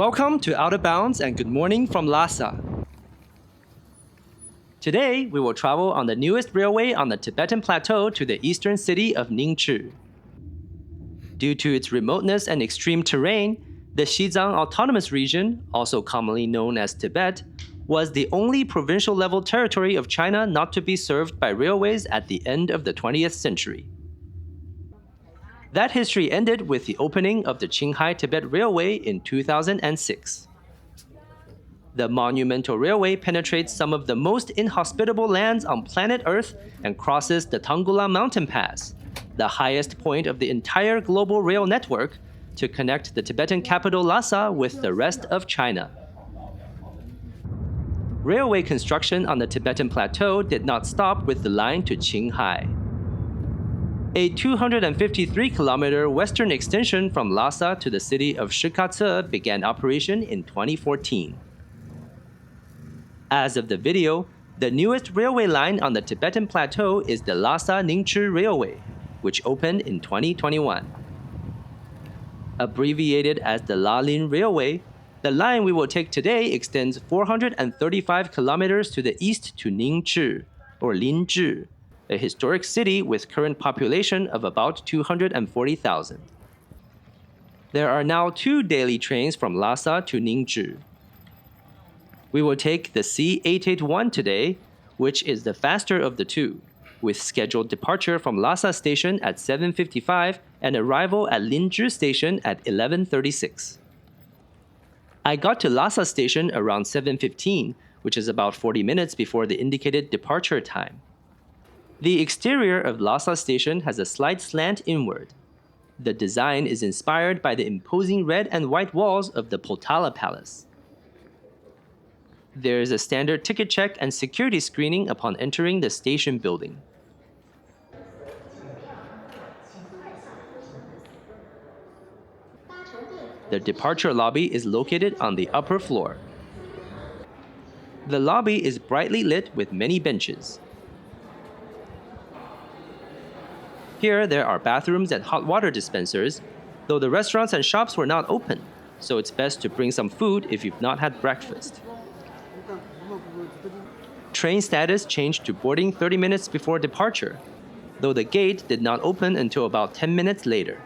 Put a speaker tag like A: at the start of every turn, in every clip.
A: Welcome to Out of Bounds and good morning from Lhasa. Today, we will travel on the newest railway on the Tibetan Plateau to the eastern city of Ningzhi. Due to its remoteness and extreme terrain, the Xizang Autonomous Region, also commonly known as Tibet, was the only provincial-level territory of China not to be served by railways at the end of the 20th century. That history ended with the opening of the Qinghai-Tibet Railway in 2006. The monumental railway penetrates some of the most inhospitable lands on planet Earth and crosses the Tanggula Mountain Pass, the highest point of the entire global rail network, to connect the Tibetan capital Lhasa with the rest of China. Railway construction on the Tibetan Plateau did not stop with the line to Qinghai. A 253-kilometer western extension from Lhasa to the city of Shikatse began operation in 2014. As of the video, the newest railway line on the Tibetan Plateau is the Lhasa-Nyingchi Railway, which opened in 2021. Abbreviated as the Lalin Railway, the line we will take today extends 435 kilometers to the east to Ningzhi, or Linzhi, a historic city with current population of about 240,000. There are now 2 daily trains from Lhasa to Ningzhi. We will take the C881 today, which is the faster of the 2, with scheduled departure from Lhasa station at 7:55 and arrival at Linzhi station at 11:36. I got to Lhasa station around 7:15, which is about 40 minutes before the indicated departure time. The exterior of Lhasa station has a slight slant inward. The design is inspired by the imposing red and white walls of the Potala Palace. There is a standard ticket check and security screening upon entering the station building. The departure lobby is located on the upper floor. The lobby is brightly lit with many benches. Here, there are bathrooms and hot water dispensers, though the restaurants and shops were not open, so it's best to bring some food if you've not had breakfast. Train status changed to boarding 30 minutes before departure, though the gate did not open until about 10 minutes later.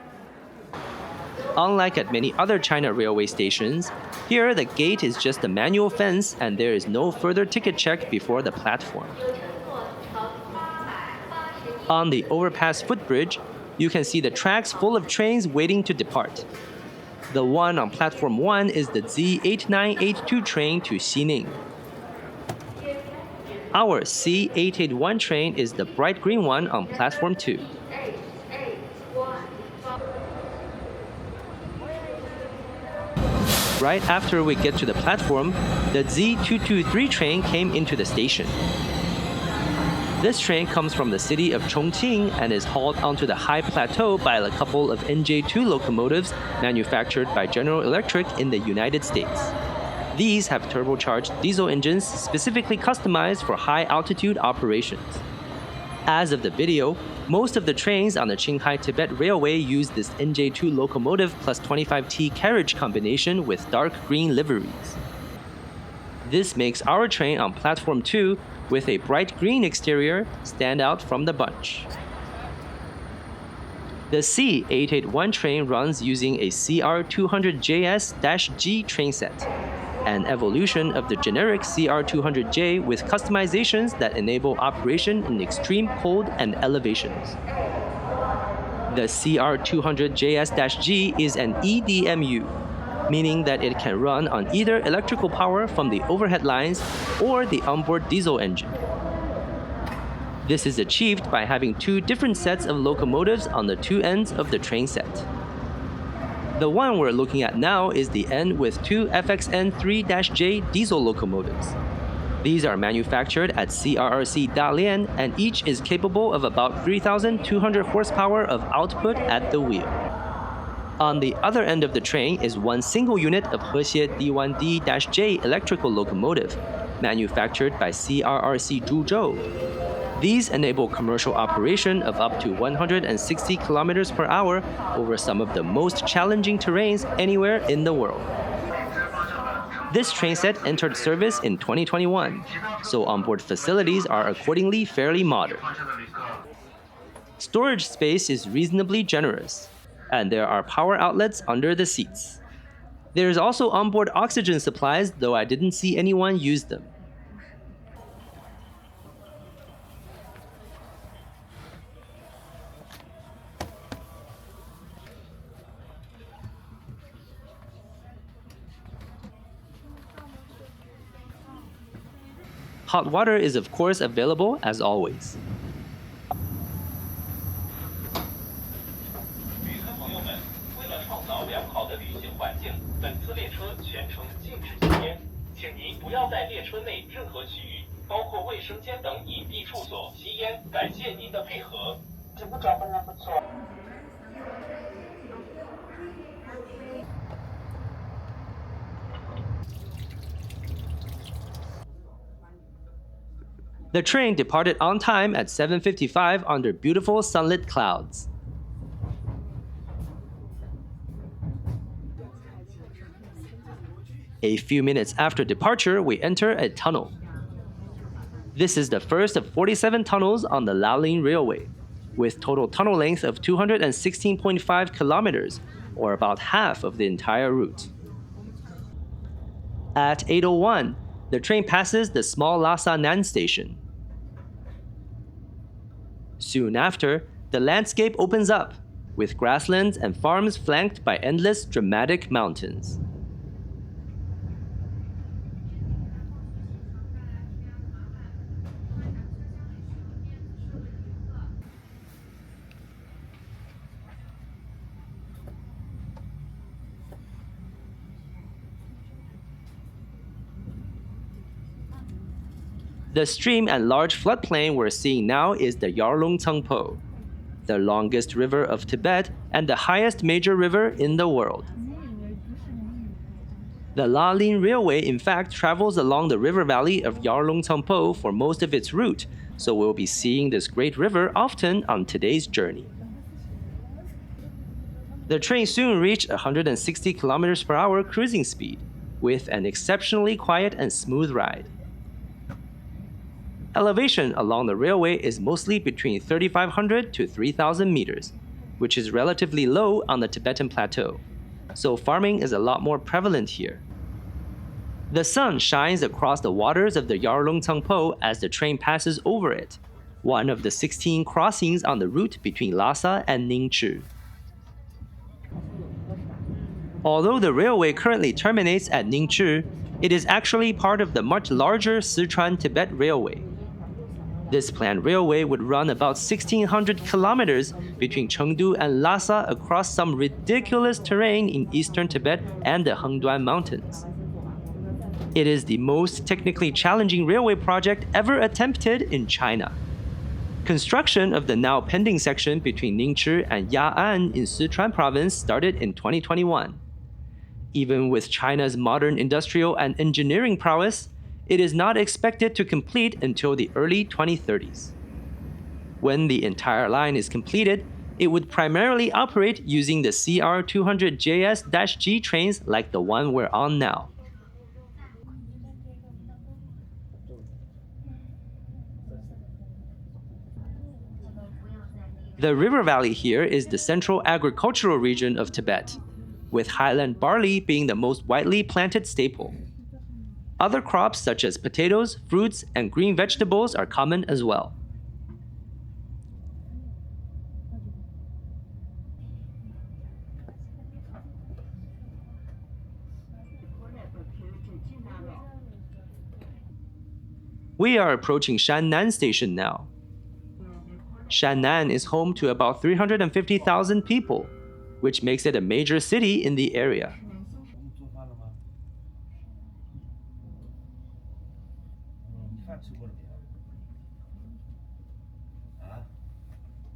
A: Unlike at many other China railway stations, here the gate is just a manual fence and there is no further ticket check before the platform. On the overpass footbridge, you can see the tracks full of trains waiting to depart. The one on platform 1 is the C882 train to Scenic. Our C881 train is the bright green one on platform 2. Right after we get to the platform, the Z223 train came into the station. This train comes from the city of Chongqing and is hauled onto the high plateau by a couple of NJ2 locomotives manufactured by General Electric in the United States. These have turbocharged diesel engines specifically customized for high-altitude operations. As of the video, most of the trains on the Qinghai-Tibet Railway use this NJ2 locomotive plus 25T carriage combination with dark green liveries. This makes our train on platform 2 with a bright green exterior stand out from the bunch. The C881 train runs using a CR200JS-G trainset, an evolution of the generic CR200J with customizations that enable operation in extreme cold and elevations. The CR200JS-G is an EDMU, meaning that it can run on either electrical power from the overhead lines or the onboard diesel engine. This is achieved by having 2 different sets of locomotives on the 2 ends of the train set. The one we're looking at now is the end with 2 FXN3-J diesel locomotives. These are manufactured at CRRC Dalian and each is capable of about 3,200 horsepower of output at the wheel. On the other end of the train is one single unit of Hexie D1D-J electrical locomotive, manufactured by CRRC Zhuzhou. These enable commercial operation of up to 160 kilometers per hour over some of the most challenging terrains anywhere in the world. This train set entered service in 2021, so onboard facilities are accordingly fairly modern. Storage space is reasonably generous, and there are power outlets under the seats. There is also onboard oxygen supplies, though I didn't see anyone use them. Hot water is of course available as always.
B: 旅客朋友们，为了创造良好的旅行环境，本次列车全程禁止吸烟，请您不要在列车内任何区域，包括卫生间等隐蔽处所吸烟。感谢您的配合。
A: The train departed on time at 7:55 under beautiful sunlit clouds. A few minutes after departure, we enter a tunnel. This is the first of 47 tunnels on the Liaolin Railway, with total tunnel length of 216.5 kilometers, or about half of the entire route. At 8:01, the train passes the small Lhasa-Nyingchi station. Soon after, the landscape opens up, with grasslands and farms flanked by endless dramatic mountains. The stream and large floodplain we're seeing now is the Yarlung Tsanpo, the longest river of Tibet and the highest major river in the world. The Liaolin Railway, in fact, travels along the river valley of Yarlung Tsanpo for most of its route, so we'll be seeing this great river often on today's journey. The train soon reached 160 kilometers per hour cruising speed, with an exceptionally quiet and smooth ride. Elevation along the railway is mostly between 3,500 to 3,000 meters, which is relatively low on the Tibetan Plateau, so farming is a lot more prevalent here. The sun shines across the waters of the Yarlung Tsanpo as the train passes over it, one of the 16 crossings on the route between Lhasa and Nyingchi. Although the railway currently terminates at Nyingchi, it is actually part of the much larger Sichuan-Tibet Railway. This planned railway would run about 1,600 kilometers between Chengdu and Lhasa across some ridiculous terrain in eastern Tibet and the Hengduan Mountains. It is the most technically challenging railway project ever attempted in China. Construction of the now pending section between Nyingchi and Ya'an in Sichuan province started in 2021. Even with China's modern industrial and engineering prowess, it is not expected to complete until the early 2030s. When the entire line is completed, it would primarily operate using the CR200JS-G trains like the one we're on now. The river valley here is the central agricultural region of Tibet, with Highland barley being the most widely planted staple. Other crops such as potatoes, fruits, and green vegetables are common as well. We are approaching Shannan Station now. Shannan is home to about 350,000 people, which makes it a major city in the area.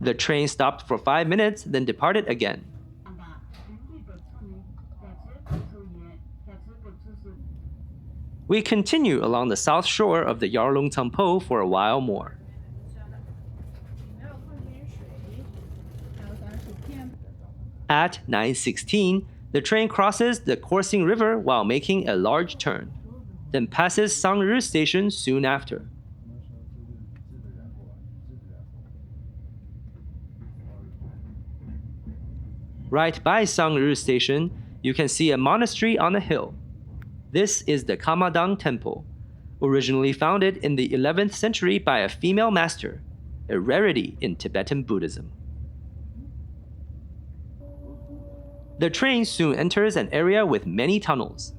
A: The train stopped for 5 minutes, then departed again. We continue along the south shore of the Yarlung Tsanpo for a while more. At 9:16, The train crosses the coursing river while making a large turn, then passes Sangri Station soon after. Right by Sangri Station, you can see a monastery on a hill. This is the Kamadang Temple, originally founded in the 11th century by a female master, a rarity in Tibetan Buddhism. The train soon enters an area with many tunnels.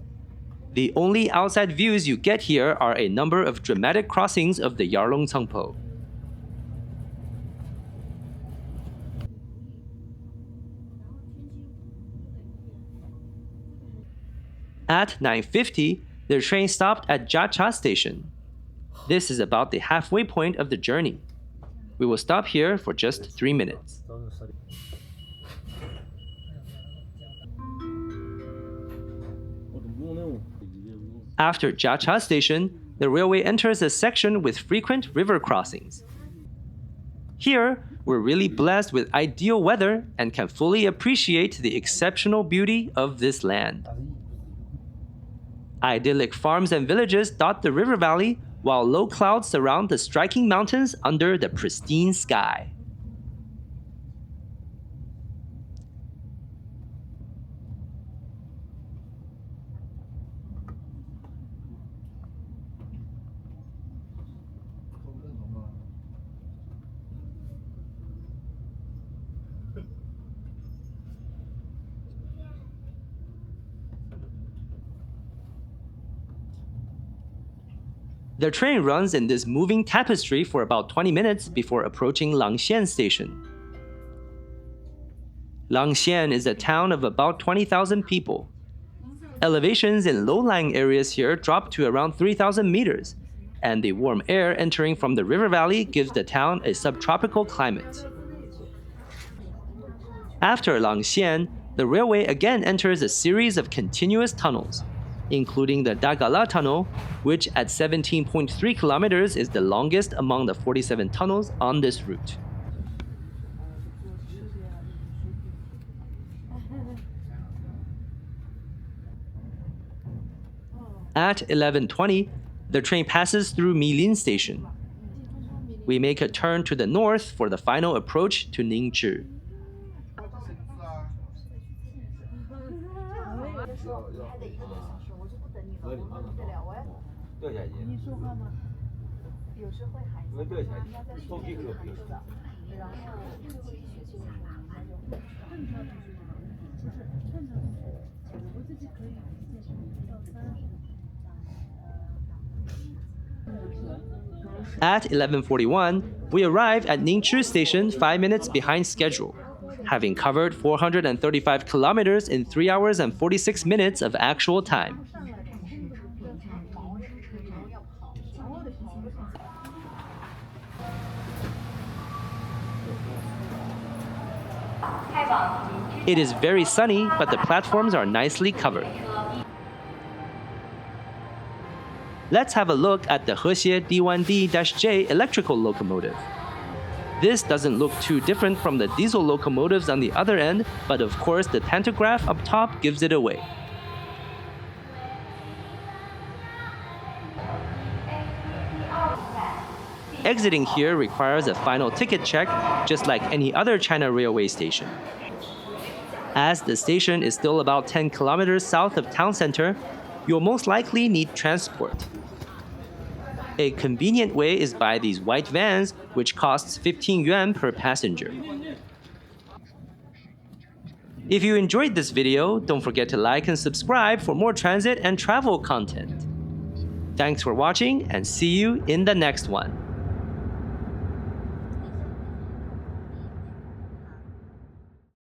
A: The only outside views you get here are a number of dramatic crossings of the Yarlung Tsanpo. At 9:50, the train stopped at Jiacha station. This is about the halfway point of the journey. We will stop here for just 3 minutes. After Jiacha station, the railway enters a section with frequent river crossings. Here, we're really blessed with ideal weather and can fully appreciate the exceptional beauty of this land. Idyllic farms and villages dot the river valley, while low clouds surround the striking mountains under the pristine sky. The train runs in this moving tapestry for about 20 minutes before approaching Langxian station. Langxian is a town of about 20,000 people. Elevations in low-lying areas here drop to around 3,000 meters, and the warm air entering from the river valley gives the town a subtropical climate. After Langxian, the railway again enters a series of continuous tunnels, including the Dagala Tunnel, which at 17.3 kilometers is the longest among the 47 tunnels on this route. At 11:20, the train passes through Milin Station. We make a turn to the north for the final approach to Ningzhi. At 11:41, we arrive at Ningzhi Station 5 minutes behind schedule, having covered 435 kilometers in 3 hours and 46 minutes of actual time. It is very sunny, but the platforms are nicely covered. Let's have a look at the Hexie D1D-J electrical locomotive. This doesn't look too different from the diesel locomotives on the other end, but of course the pantograph up top gives it away. Exiting here requires a final ticket check, just like any other China railway station. As the station is still about 10 kilometers south of town center, you'll most likely need transport. A convenient way is by these white vans, which costs 15 yuan per passenger. If you enjoyed this video, don't forget to like and subscribe for more transit and travel content. Thanks for watching, and see you in the next one.